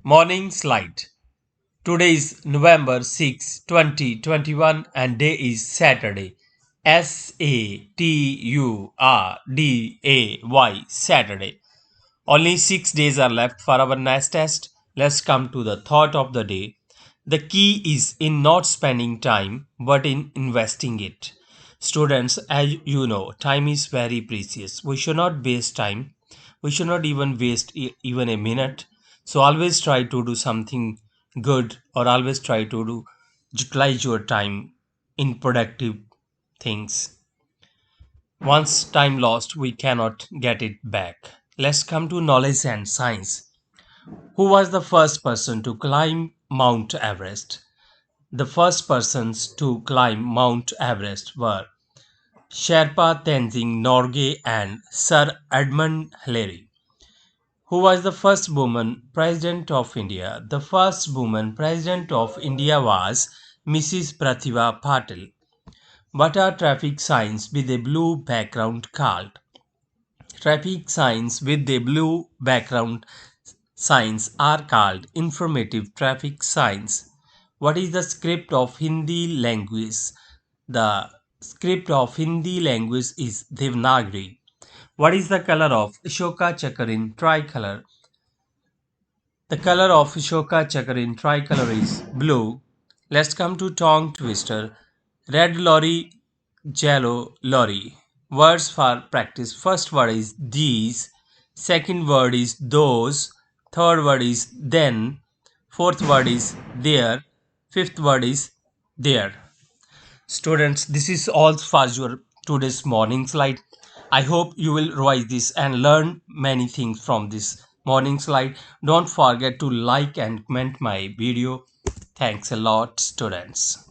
Morning slide. Today is November 6, 2021 and day is Saturday. Saturday. Saturday. Only 6 days are left for our next test. Let's come to the thought of the day. The key is in not spending time but in investing it. Students, as you know, time is very precious. We should not waste time. We should not even waste even a minute. So always try to do something good or always try to utilize your time in productive things. Once time lost, we cannot get it back. Let's come to knowledge and science. Who was the first person to climb Mount Everest? The first persons to climb Mount Everest were Sherpa Tenzing Norgay and Sir Edmund Hillary. Who was the first woman president of India? The first woman president of India was Mrs. Pratibha Patil. What are traffic signs with a blue background called? Traffic signs with a blue background signs are called informative traffic signs. What is the script of Hindi language? The script of Hindi language is Devanagari. What is the color of Ashoka Chakra in tricolor? The color of Ashoka Chakra in tricolor is blue. Let's come to tongue twister. Red lorry, yellow lorry. Words for practice. First word is these. Second word is those. Third word is then. Fourth word is there. Fifth word is there. Students, this is all for your today's morning slide. I hope you will revise this and learn many things from this morning slide. Don't forget to like and comment my video. Thanks a lot, students.